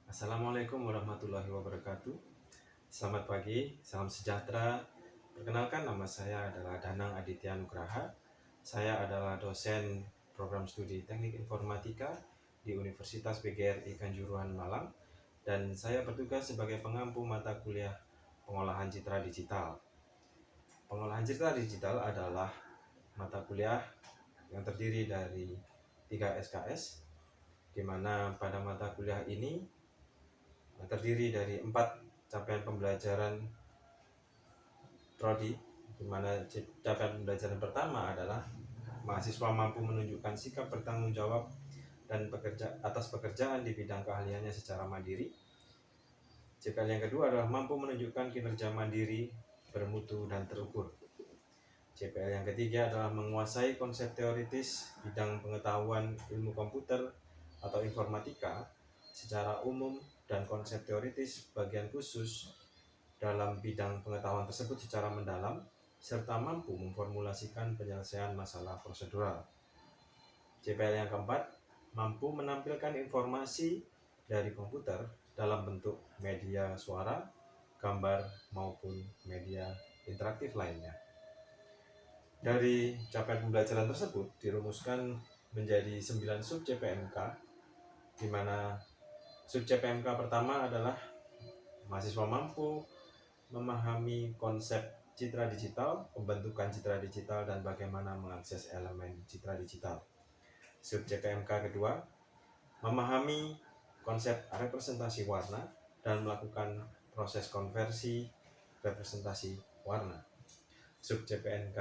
Assalamualaikum warahmatullahi wabarakatuh. Selamat pagi, salam sejahtera. Perkenalkan, nama saya adalah Danang Aditya Nugraha. Saya adalah dosen program studi Teknik Informatika di Universitas PGRI Kanjuruhan Malang, dan saya bertugas sebagai pengampu mata kuliah Pengolahan Citra Digital. Pengolahan Citra Digital adalah mata kuliah yang terdiri dari 3 SKS, di mana pada mata kuliah ini terdiri dari 4 capaian pembelajaran prodi, di mana capaian pembelajaran pertama adalah mahasiswa mampu menunjukkan sikap bertanggung jawab dan atas pekerjaan di bidang keahliannya secara mandiri. CPL yang kedua adalah mampu menunjukkan kinerja mandiri, bermutu, dan terukur. CPL yang ketiga adalah menguasai konsep teoritis bidang pengetahuan ilmu komputer atau informatika secara umum dan konsep teoritis bagian khusus dalam bidang pengetahuan tersebut secara mendalam, serta mampu memformulasikan penyelesaian masalah prosedural. CPL yang keempat, mampu menampilkan informasi dari komputer dalam bentuk media suara, gambar, maupun media interaktif lainnya. Dari capaian pembelajaran tersebut dirumuskan menjadi 9 sub CPMK, di mana sub CPMK pertama adalah mahasiswa mampu memahami konsep citra digital, pembentukan citra digital, dan bagaimana mengakses elemen citra digital. Sub CPMK kedua, memahami konsep representasi warna dan melakukan proses konversi representasi warna. Sub CPMK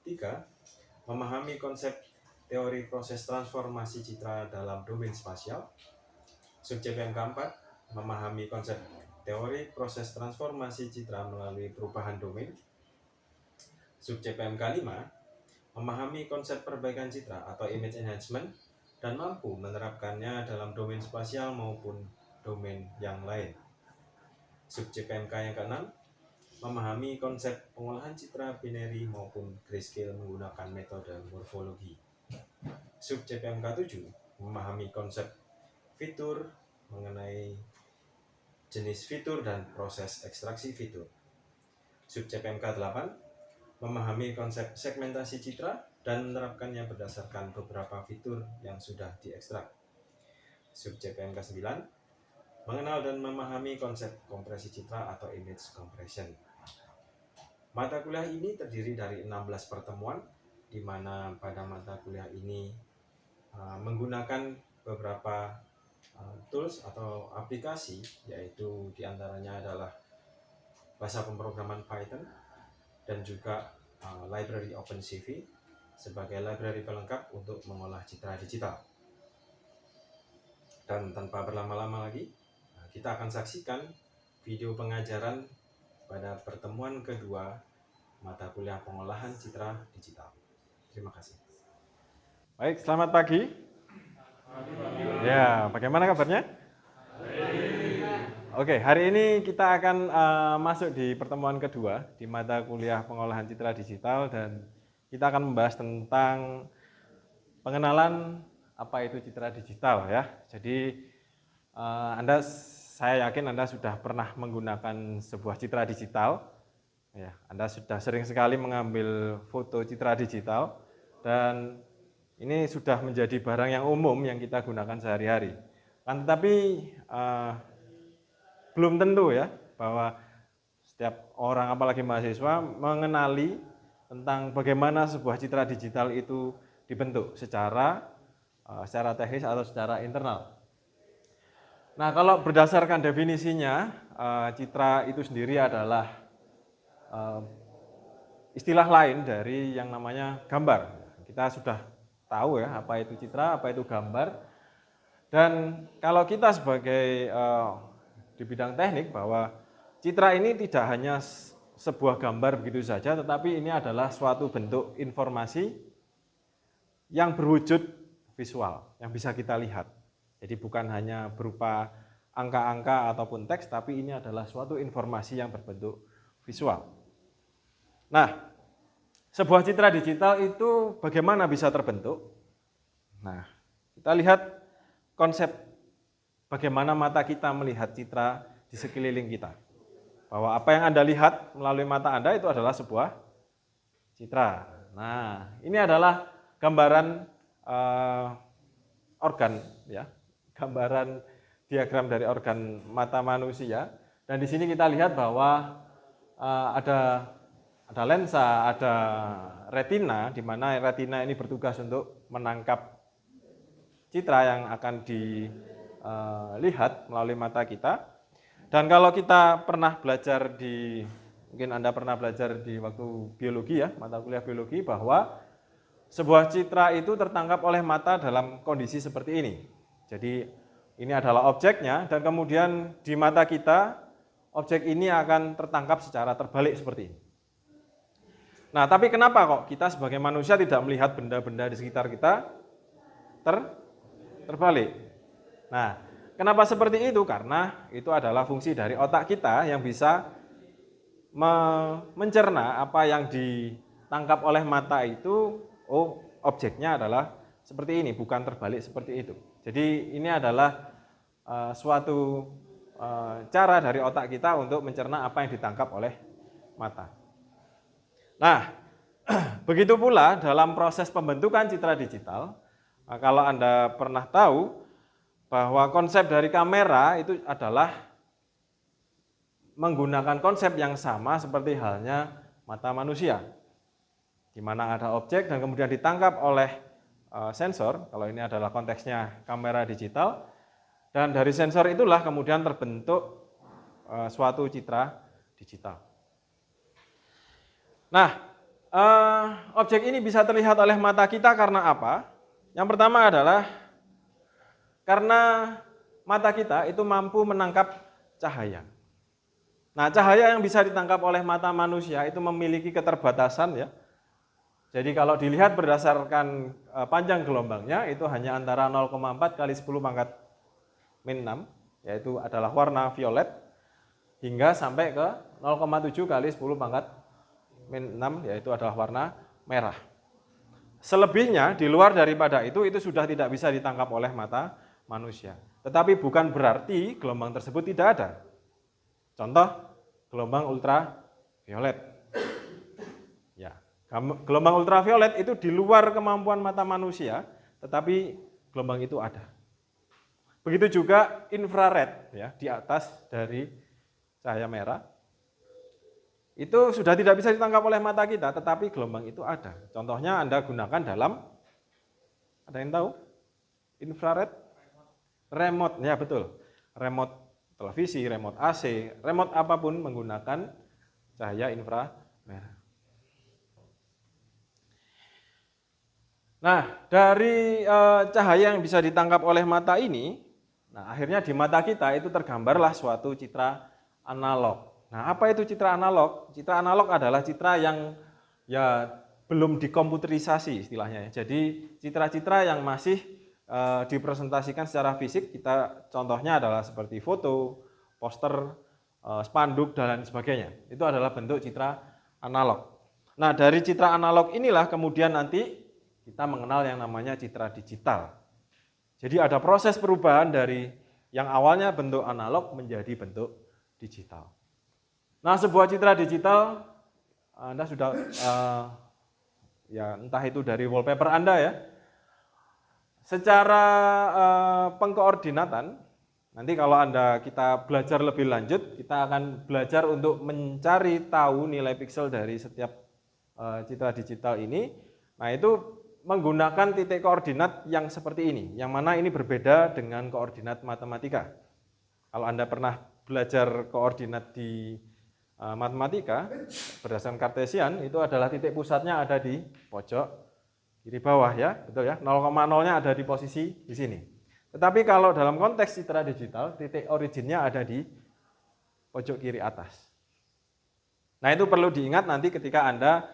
3, memahami konsep teori proses transformasi citra dalam domain spasial. Sub CPMK 4, memahami konsep teori proses transformasi citra melalui perubahan domain. Sub CPMK 5, memahami konsep perbaikan citra atau image enhancement dan mampu menerapkannya dalam domain spasial maupun domain yang lain. Sub CPMK yang ke-6, memahami konsep pengolahan citra binary maupun grayscale menggunakan metode morfologi. Sub CPMK 7, memahami konsep fitur mengenai jenis fitur dan proses ekstraksi fitur. Sub CPMK 8, memahami konsep segmentasi citra dan menerapkannya berdasarkan beberapa fitur yang sudah diekstrak. Sub CPMK 9, mengenal dan memahami konsep kompresi citra atau image compression. Mata kuliah ini terdiri dari 16 pertemuan, di mana pada mata kuliah ini menggunakan beberapa tools atau aplikasi, yaitu diantaranya adalah bahasa pemrograman Python dan juga library OpenCV sebagai library pelengkap untuk mengolah citra digital. Dan tanpa berlama-lama lagi, kita akan saksikan video pengajaran pada pertemuan kedua mata kuliah pengolahan citra digital. Terima kasih. Baik, selamat pagi. Ya, bagaimana kabarnya? Oke, hari ini kita akan masuk di pertemuan kedua di mata kuliah pengolahan citra digital, dan kita akan membahas tentang pengenalan apa itu citra digital ya. Jadi saya yakin Anda sudah pernah menggunakan sebuah citra digital. Ya, Anda sudah sering sekali mengambil foto citra digital, dan ini sudah menjadi barang yang umum yang kita gunakan sehari-hari. Tetapi belum tentu ya bahwa setiap orang, apalagi mahasiswa, mengenali tentang bagaimana sebuah citra digital itu dibentuk secara teknis atau secara internal. Nah, kalau berdasarkan definisinya, citra itu sendiri adalah istilah lain dari yang namanya gambar. Kita sudah tahu ya apa itu citra, apa itu gambar. Dan kalau kita sebagai di bidang teknik, bahwa citra ini tidak hanya sebuah gambar begitu saja, tetapi ini adalah suatu bentuk informasi yang berwujud visual, yang bisa kita lihat. Jadi bukan hanya berupa angka-angka ataupun teks, tapi ini adalah suatu informasi yang berbentuk visual. Nah, sebuah citra digital itu bagaimana bisa terbentuk? Nah, kita lihat konsep bagaimana mata kita melihat citra di sekeliling kita. Bahwa apa yang Anda lihat melalui mata Anda itu adalah sebuah citra. Nah, ini adalah gambaran organ, ya, gambaran diagram dari organ mata manusia. Dan di sini kita lihat bahwa ada lensa, ada retina, di mana retina ini bertugas untuk menangkap citra yang akan dilihat melalui mata kita. Dan kalau kita pernah belajar mungkin Anda pernah belajar di waktu biologi ya, mata kuliah biologi, bahwa sebuah citra itu tertangkap oleh mata dalam kondisi seperti ini. Jadi ini adalah objeknya, dan kemudian di mata kita, objek ini akan tertangkap secara terbalik seperti ini. Nah, tapi kenapa kok kita sebagai manusia tidak melihat benda-benda di sekitar kita terbalik? Nah, kenapa seperti itu? Karena itu adalah fungsi dari otak kita yang bisa mencerna apa yang ditangkap oleh mata itu, objeknya adalah seperti ini, bukan terbalik seperti itu. Jadi ini adalah suatu cara dari otak kita untuk mencerna apa yang ditangkap oleh mata. Nah, begitu pula dalam proses pembentukan citra digital, kalau Anda pernah tahu bahwa konsep dari kamera itu adalah menggunakan konsep yang sama seperti halnya mata manusia, di mana ada objek dan kemudian ditangkap oleh sensor. Kalau ini adalah konteksnya kamera digital, dan dari sensor itulah kemudian terbentuk suatu citra digital. Nah, objek ini bisa terlihat oleh mata kita karena apa? Yang pertama adalah karena mata kita itu mampu menangkap cahaya. Nah, cahaya yang bisa ditangkap oleh mata manusia itu memiliki keterbatasan, ya. Jadi kalau dilihat berdasarkan panjang gelombangnya itu hanya antara 0,4 kali 10 pangkat min 6, yaitu adalah warna violet, hingga sampai ke 0,7 kali 10 pangkat min 6, yaitu adalah warna merah. Selebihnya di luar daripada itu sudah tidak bisa ditangkap oleh mata manusia. Tetapi bukan berarti gelombang tersebut tidak ada. Contoh, gelombang ultraviolet. Ya, gelombang ultraviolet itu di luar kemampuan mata manusia, tetapi gelombang itu ada. Begitu juga infrared, ya, di atas dari cahaya merah. Itu sudah tidak bisa ditangkap oleh mata kita, tetapi gelombang itu ada. Contohnya Anda gunakan dalam, ada yang tahu? Infrared? Remote, ya betul. Remote televisi, remote AC, remote apapun menggunakan cahaya inframerah. Nah, dari cahaya yang bisa ditangkap oleh mata ini, nah akhirnya di mata kita itu tergambarlah suatu citra analog. Nah, apa itu citra analog? Citra analog adalah citra yang ya belum dikomputerisasi istilahnya. Jadi citra-citra yang masih dipresentasikan secara fisik, kita contohnya adalah seperti foto, poster, spanduk dan lain sebagainya. Itu adalah bentuk citra analog. Nah, dari citra analog inilah kemudian nanti kita mengenal yang namanya citra digital. Jadi ada proses perubahan dari yang awalnya bentuk analog menjadi bentuk digital. Nah, sebuah citra digital, Anda sudah ya entah itu dari wallpaper Anda, ya. Secara pengkoordinatan, nanti kalau kita belajar lebih lanjut, kita akan belajar untuk mencari tahu nilai piksel dari setiap citra digital ini. Nah, itu menggunakan titik koordinat yang seperti ini, yang mana ini berbeda dengan koordinat matematika. Kalau Anda pernah belajar koordinat di matematika, berdasarkan Kartesian, itu adalah titik pusatnya ada di pojok kiri bawah, ya, betul ya. 0,0-nya ada di posisi di sini. Tetapi kalau dalam konteks citra digital, titik originnya ada di pojok kiri atas. Nah, itu perlu diingat nanti ketika Anda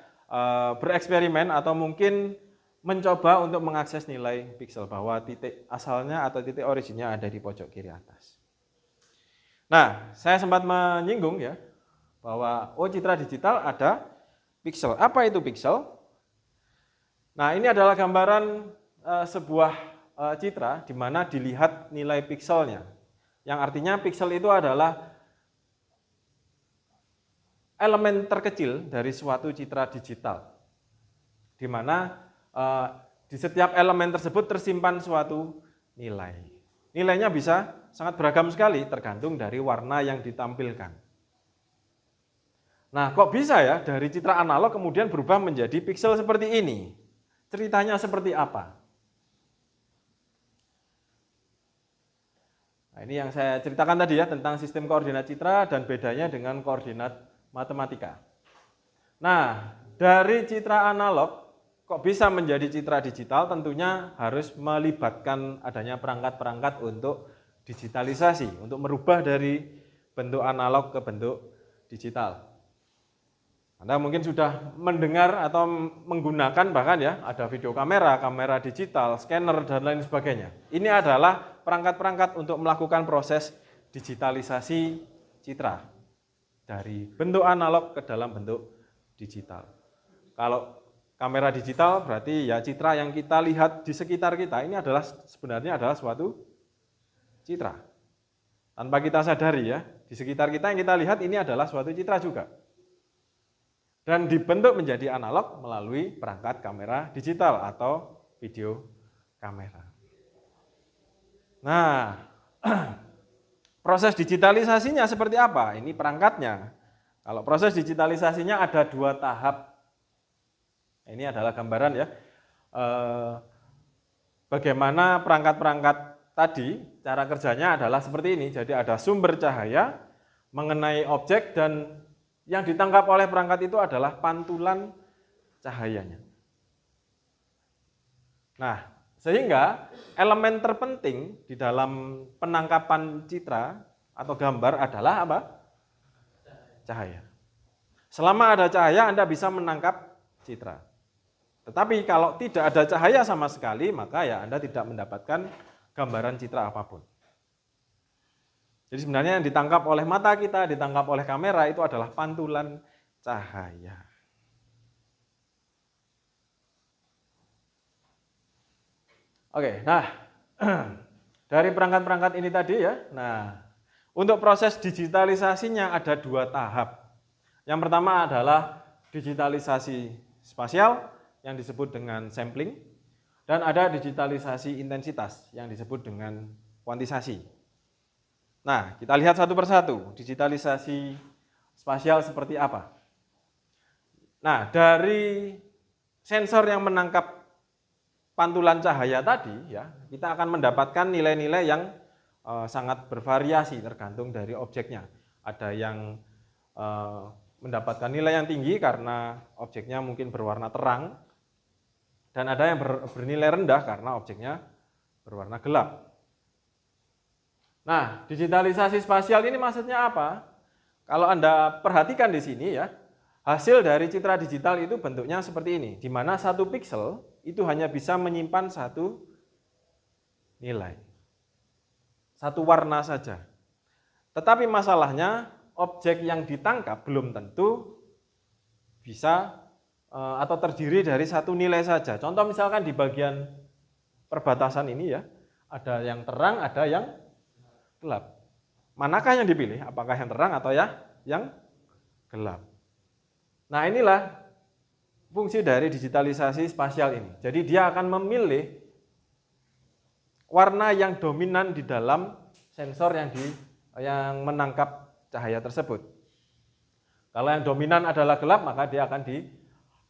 bereksperimen atau mungkin mencoba untuk mengakses nilai piksel, bahwa titik asalnya atau titik originnya ada di pojok kiri atas. Nah, saya sempat menyinggung ya, bahwa citra digital ada piksel. Apa itu piksel? Nah, ini adalah gambaran sebuah citra di mana dilihat nilai pikselnya. Yang artinya piksel itu adalah elemen terkecil dari suatu citra digital, di mana di setiap elemen tersebut tersimpan suatu nilai. Nilainya bisa sangat beragam sekali, tergantung dari warna yang ditampilkan. Nah, kok bisa ya dari citra analog kemudian berubah menjadi piksel seperti ini? Ceritanya seperti apa? Nah, ini yang saya ceritakan tadi ya, tentang sistem koordinat citra dan bedanya dengan koordinat matematika. Nah, dari citra analog kok bisa menjadi citra digital, tentunya harus melibatkan adanya perangkat-perangkat untuk digitalisasi, untuk merubah dari bentuk analog ke bentuk digital. Anda mungkin sudah mendengar atau menggunakan bahkan ya, ada video kamera, kamera digital, scanner, dan lain sebagainya. Ini adalah perangkat-perangkat untuk melakukan proses digitalisasi citra dari bentuk analog ke dalam bentuk digital. Kalau kamera digital berarti ya citra yang kita lihat di sekitar kita ini adalah sebenarnya adalah suatu citra. Tanpa kita sadari ya, di sekitar kita yang kita lihat ini adalah suatu citra juga. Dan dibentuk menjadi analog melalui perangkat kamera digital atau video kamera. Nah, proses digitalisasinya seperti apa? Ini perangkatnya. Kalau proses digitalisasinya ada 2 tahap. Ini adalah gambaran ya. Bagaimana perangkat-perangkat tadi, cara kerjanya adalah seperti ini. Jadi ada sumber cahaya mengenai objek dan yang ditangkap oleh perangkat itu adalah pantulan cahayanya. Nah, sehingga elemen terpenting di dalam penangkapan citra atau gambar adalah apa? Cahaya. Selama ada cahaya, Anda bisa menangkap citra. Tetapi kalau tidak ada cahaya sama sekali, maka ya Anda tidak mendapatkan gambaran citra apapun. Jadi sebenarnya yang ditangkap oleh mata kita, ditangkap oleh kamera itu adalah pantulan cahaya. Oke, nah dari perangkat-perangkat ini tadi ya, nah untuk proses digitalisasinya ada 2 tahap. Yang pertama adalah digitalisasi spasial yang disebut dengan sampling, dan ada digitalisasi intensitas yang disebut dengan kuantisasi. Nah, kita lihat satu persatu, digitalisasi spasial seperti apa. Nah, dari sensor yang menangkap pantulan cahaya tadi, ya, kita akan mendapatkan nilai-nilai yang sangat bervariasi tergantung dari objeknya. Ada yang mendapatkan nilai yang tinggi karena objeknya mungkin berwarna terang, dan ada yang bernilai rendah karena objeknya berwarna gelap. Nah, digitalisasi spasial ini maksudnya apa? Kalau Anda perhatikan di sini ya, hasil dari citra digital itu bentuknya seperti ini, di mana 1 piksel itu hanya bisa menyimpan 1 nilai, 1 warna saja. Tetapi masalahnya objek yang ditangkap belum tentu bisa atau terdiri dari 1 nilai saja. Contoh misalkan di bagian perbatasan ini ya, ada yang terang, ada yang gelap. Manakah yang dipilih? Apakah yang terang atau ya yang gelap? Nah, inilah fungsi dari digitalisasi spasial ini. Jadi dia akan memilih warna yang dominan di dalam sensor yang menangkap cahaya tersebut. Kalau yang dominan adalah gelap, maka dia akan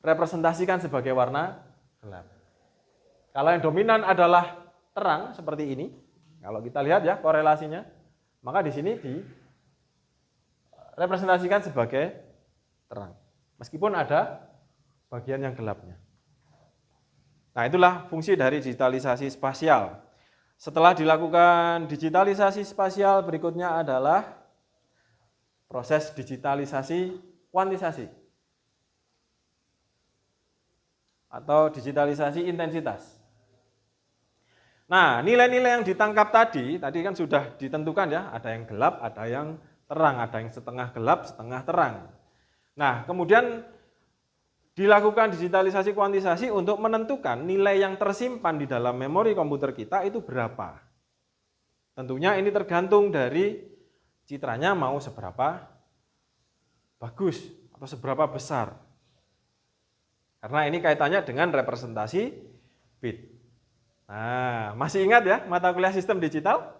direpresentasikan sebagai warna gelap. Kalau yang dominan adalah terang seperti ini, kalau kita lihat ya korelasinya, maka di sini direpresentasikan sebagai terang. Meskipun ada bagian yang gelapnya. Nah, itulah fungsi dari digitalisasi spasial. Setelah dilakukan digitalisasi spasial, berikutnya adalah proses digitalisasi kuantisasi atau digitalisasi intensitas. Nah, nilai-nilai yang ditangkap tadi kan sudah ditentukan ya, ada yang gelap, ada yang terang, ada yang setengah gelap, setengah terang. Nah, kemudian dilakukan digitalisasi kuantisasi untuk menentukan nilai yang tersimpan di dalam memori komputer kita itu berapa. Tentunya ini tergantung dari citranya mau seberapa bagus atau seberapa besar. Karena ini kaitannya dengan representasi bit. Nah, masih ingat ya mata kuliah sistem digital?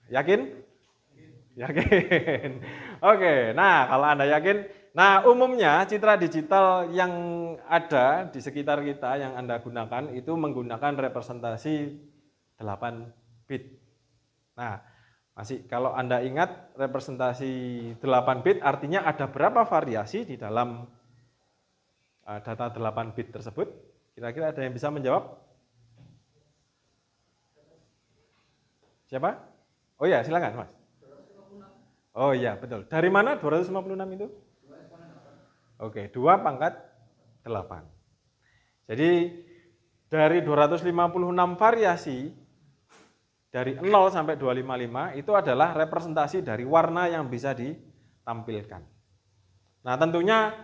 Yakin? Yakin. Oke, nah kalau Anda yakin, nah umumnya citra digital yang ada di sekitar kita yang Anda gunakan itu menggunakan representasi 8 bit. Nah, masih kalau Anda ingat representasi 8 bit artinya ada berapa variasi di dalam data 8 bit tersebut? Kira-kira ada yang bisa menjawab? Siapa? Oh ya, silakan Mas. Oh iya, betul. Dari mana 256 itu? Oke, 2 pangkat 8. Jadi dari 256 variasi dari 0 sampai 255 itu adalah representasi dari warna yang bisa ditampilkan. Nah, tentunya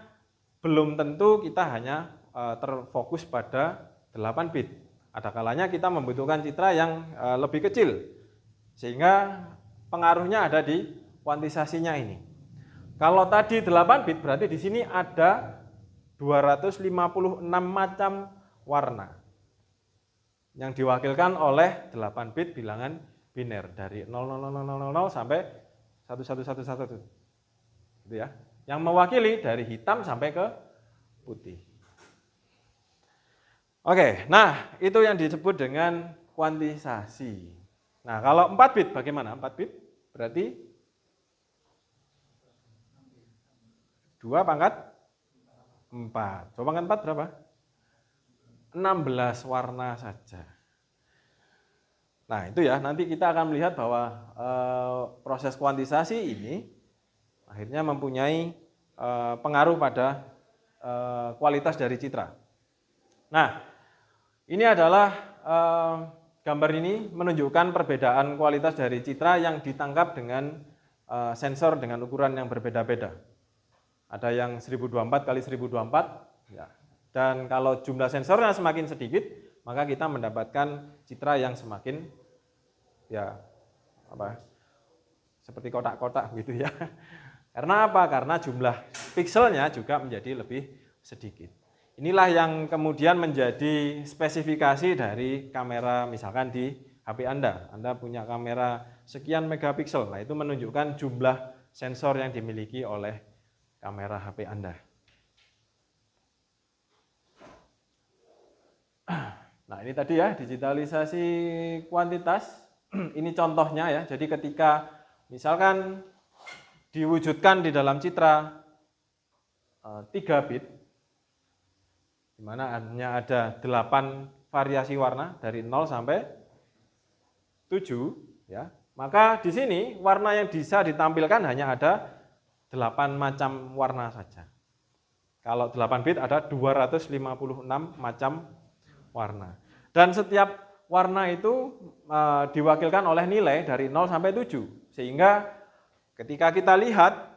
belum tentu kita hanya terfokus pada 8 bit. Ada kalanya kita membutuhkan citra yang lebih kecil, sehingga pengaruhnya ada di kuantisasinya ini. Kalau tadi 8 bit berarti di sini ada 256 macam warna yang diwakilkan oleh 8 bit bilangan biner dari 00000 sampai 1111. Gitu ya. Yang mewakili dari hitam sampai ke putih. Oke, nah itu yang disebut dengan kuantisasi. Nah, kalau 4 bit bagaimana? 4 bit berarti 2 pangkat 4. Coba pangkat 4 berapa? 16 warna saja. Nah, itu ya, nanti kita akan melihat bahwa proses kuantisasi ini akhirnya mempunyai pengaruh pada kualitas dari citra. Nah, ini adalah gambar ini menunjukkan perbedaan kualitas dari citra yang ditangkap dengan sensor dengan ukuran yang berbeda-beda. Ada yang 1024 kali 1024, ya. Dan kalau jumlah sensornya semakin sedikit, maka kita mendapatkan citra yang semakin seperti kotak-kotak gitu ya. Karena apa? Karena jumlah pikselnya juga menjadi lebih sedikit. Inilah yang kemudian menjadi spesifikasi dari kamera misalkan di HP Anda. Anda punya kamera sekian megapiksel. Nah, itu menunjukkan jumlah sensor yang dimiliki oleh kamera HP Anda. Nah, ini tadi ya digitalisasi kuantitas. Ini contohnya ya. Jadi ketika misalkan diwujudkan di dalam citra 3 bit, di mana hanya ada 8 variasi warna dari 0 sampai 7, ya. Maka di sini warna yang bisa ditampilkan hanya ada 8 macam warna saja. Kalau 8 bit ada 256 macam warna. Dan setiap warna itu diwakilkan oleh nilai dari 0 sampai 7. Sehingga ketika kita lihat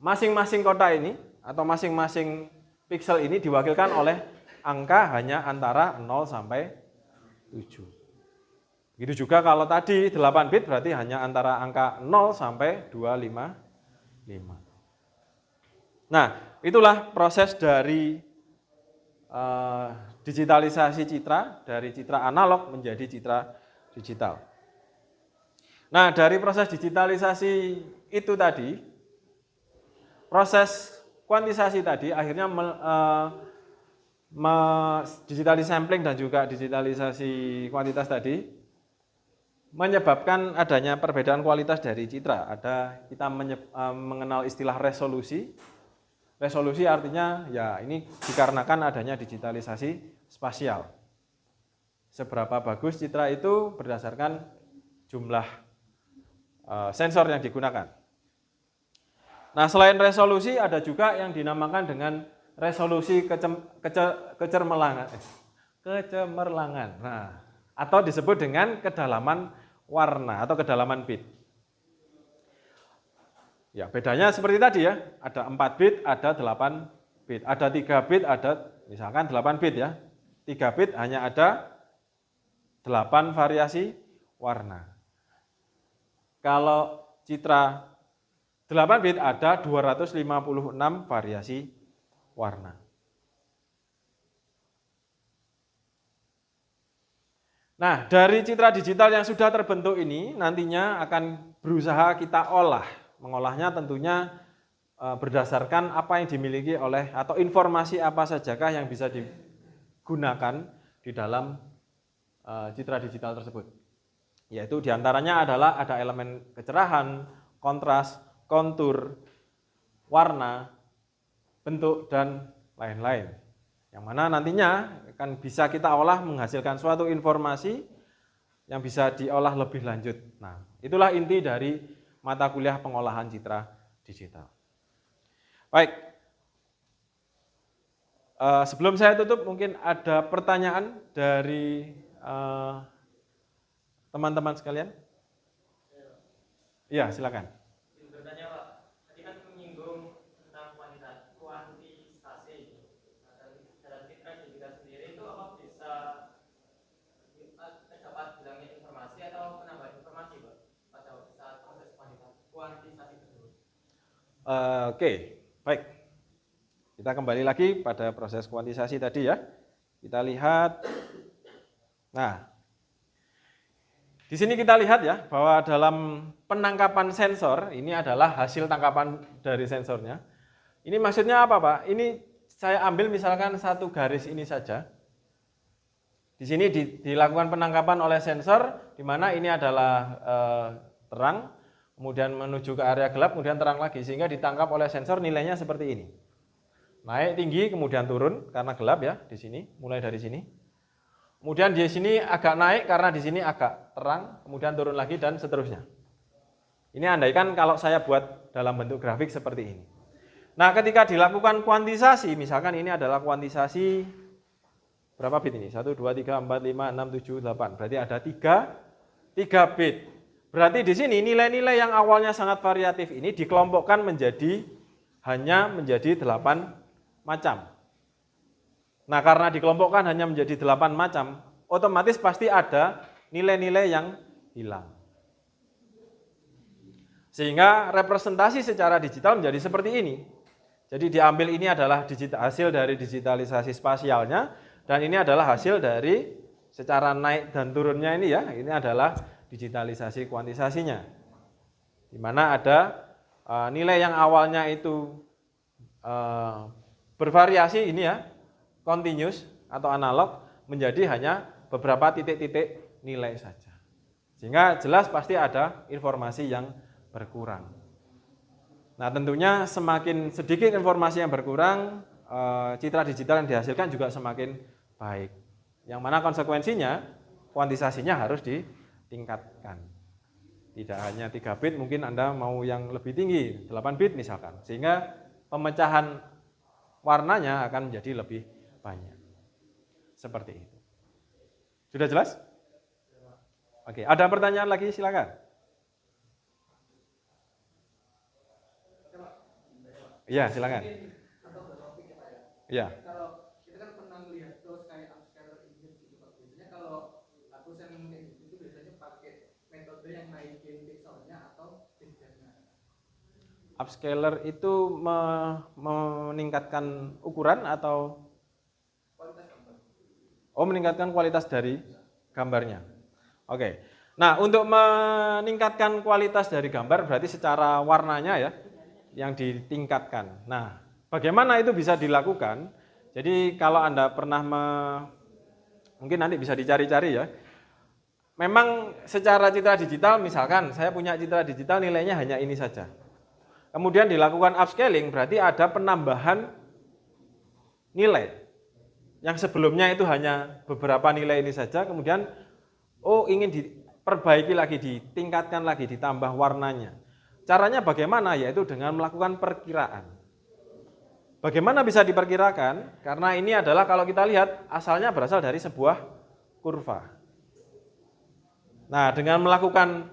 masing-masing kotak ini atau masing-masing piksel ini diwakilkan oleh angka hanya antara 0 sampai 7. Begitu juga kalau tadi 8 bit berarti hanya antara angka 0 sampai 255. Nah, itulah proses dari digitalisasi citra, dari citra analog menjadi citra digital. Nah, dari proses digitalisasi itu tadi, proses kuantisasi tadi akhirnya digitalisasi sampling dan juga digitalisasi kuantitas tadi menyebabkan adanya perbedaan kualitas dari citra. Kita mengenal istilah resolusi. Resolusi artinya ya ini dikarenakan adanya digitalisasi spasial. Seberapa bagus citra itu berdasarkan jumlah sensor yang digunakan. Nah, selain resolusi ada juga yang dinamakan dengan resolusi kecemerlangan. Kecemerlangan. Nah, atau disebut dengan kedalaman warna atau kedalaman bit. Ya, bedanya seperti tadi ya, ada 4 bit, ada 8 bit, ada 3 bit, ada misalkan 8 bit ya. 3 bit hanya ada 8 variasi warna. Kalau citra 8 bit ada 256 variasi warna. Nah, dari citra digital yang sudah terbentuk ini nantinya akan berusaha kita olah. Mengolahnya tentunya berdasarkan apa yang dimiliki oleh atau informasi apa sajakah yang bisa digunakan di dalam citra digital tersebut. Yaitu diantaranya adalah ada elemen kecerahan, kontras, kontur, warna, bentuk, dan lain-lain. Yang mana nantinya akan bisa kita olah menghasilkan suatu informasi yang bisa diolah lebih lanjut. Nah, itulah inti dari mata kuliah pengolahan citra digital. Baik, sebelum saya tutup mungkin ada pertanyaan dari teman-teman sekalian. Iya, silakan. Bertanya Pak, tadi kan menyinggung tentang kuantisasi. Nah, dalam citra digital sendiri itu apa bisa terdapat hilangnya informasi atau penambahan informasi Pak pada saat proses kuantisasi tersebut? Oke, baik. Kita kembali lagi pada proses kuantisasi tadi ya. Kita lihat. Nah, di sini kita lihat ya bahwa dalam penangkapan sensor ini adalah hasil tangkapan dari sensornya. Ini maksudnya apa Pak? Ini saya ambil misalkan satu garis ini saja. Di sini dilakukan penangkapan oleh sensor, di mana ini adalah terang, kemudian menuju ke area gelap, kemudian terang lagi, sehingga ditangkap oleh sensor nilainya seperti ini. Naik tinggi, kemudian turun karena gelap ya di sini, mulai dari sini. Kemudian di sini agak naik karena di sini agak terang, kemudian turun lagi dan seterusnya. Ini andaikan kalau saya buat dalam bentuk grafik seperti ini. Nah, ketika dilakukan kuantisasi, misalkan ini adalah kuantisasi berapa bit ini? 1, 2, 3, 4, 5, 6, 7, 8. Berarti ada 3 bit. Berarti di sini nilai-nilai yang awalnya sangat variatif ini dikelompokkan hanya menjadi 8 macam. Nah, karena dikelompokkan hanya menjadi 8 macam, otomatis pasti ada nilai-nilai yang hilang. Sehingga representasi secara digital menjadi seperti ini. Jadi diambil ini adalah hasil dari digitalisasi spasialnya, dan ini adalah hasil dari secara naik dan turunnya ini ya, ini adalah digitalisasi kuantisasinya. Di mana ada nilai yang awalnya itu bervariasi ini ya, continuous atau analog menjadi hanya beberapa titik-titik nilai saja. Sehingga jelas pasti ada informasi yang berkurang. Nah, tentunya semakin sedikit informasi yang berkurang, citra digital yang dihasilkan juga semakin baik. Yang mana konsekuensinya kuantisasinya harus ditingkatkan. Tidak hanya 3 bit, mungkin Anda mau yang lebih tinggi, 8 bit misalkan. Sehingga pemecahan warnanya akan menjadi lebih banyak. Seperti itu. Sudah jelas? Oke, ada pertanyaan lagi silakan. Iya, silakan. Iya. Kalau kita kan pernah melihat terus kayak upscaler image gitu Pak. Biasanya kalau aku sering kayak gitu biasanya pakai metode yang naikin pixelnya atau pixelnya. Upscaler itu meningkatkan ukuran atau meningkatkan kualitas dari gambarnya. Oke. Nah, untuk meningkatkan kualitas dari gambar berarti secara warnanya ya yang ditingkatkan. Nah, bagaimana itu bisa dilakukan? Jadi kalau Anda pernah mungkin nanti bisa dicari-cari ya. Memang secara citra digital misalkan saya punya citra digital nilainya hanya ini saja. Kemudian dilakukan upscaling berarti ada penambahan nilai. Yang sebelumnya itu hanya beberapa nilai ini saja, kemudian ingin diperbaiki lagi, ditingkatkan lagi, ditambah warnanya. Caranya bagaimana? Yaitu dengan melakukan perkiraan. Bagaimana bisa diperkirakan? Karena ini adalah kalau kita lihat asalnya berasal dari sebuah kurva. Nah, dengan melakukan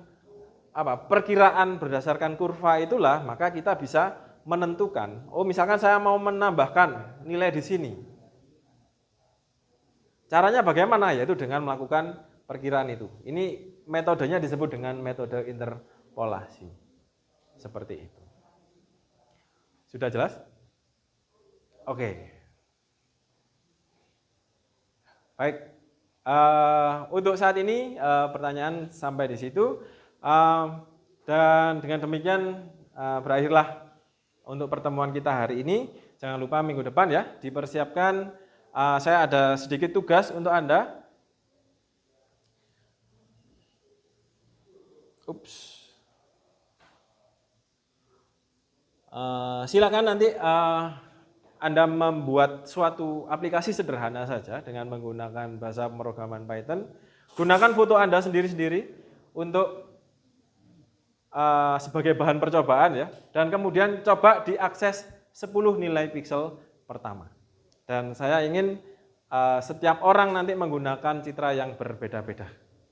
perkiraan berdasarkan kurva itulah maka kita bisa menentukan, oh misalkan saya mau menambahkan nilai di sini. Caranya bagaimana? Yaitu dengan melakukan perkiraan itu. Ini metodenya disebut dengan metode interpolasi. Seperti itu. Sudah jelas? Oke. Baik. Untuk saat ini pertanyaan sampai di situ. Dan dengan demikian berakhirlah untuk pertemuan kita hari ini. Jangan lupa minggu depan ya dipersiapkan. Saya ada sedikit tugas untuk Anda. Silakan nanti Anda membuat suatu aplikasi sederhana saja dengan menggunakan bahasa pemrograman Python. Gunakan foto Anda sendiri-sendiri untuk sebagai bahan percobaan ya. Dan kemudian coba diakses 10 nilai pixel pertama. Dan saya ingin setiap orang nanti menggunakan citra yang berbeda-beda.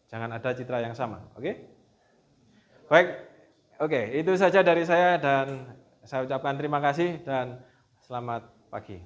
Jangan ada citra yang sama, oke? Baik, oke, itu saja dari saya dan saya ucapkan terima kasih dan selamat pagi.